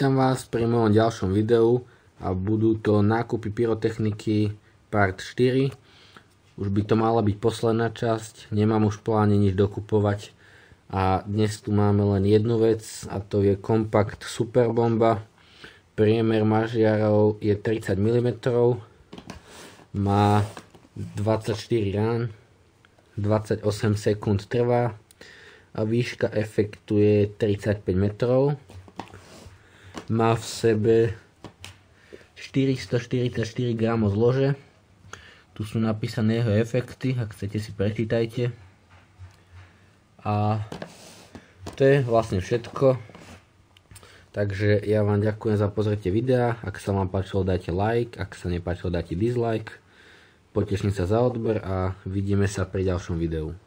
Vítam vás pri mojom ďalšom videu a budú to nákupy pyrotechniky part 4. Už by to mala byť posledná časť, nemám už v pláne nič dokupovať a dnes tu máme len jednu vec a to je kompakt Superbomba. Priemer mažiarov je 30 mm, má 24 rán, 28 sekúnd trvá a výška efektu je 35 metrov. Má v sebe 444 g zlože. Tu sú napísané jeho efekty, ak chcete si prečítajte. A to je vlastne všetko. Takže ja vám ďakujem za pozretie videa. Ak sa vám páčilo, dajte like, ak sa nepáčilo, dajte dislike. Poteším sa za odber a vidíme sa pri ďalšom videu.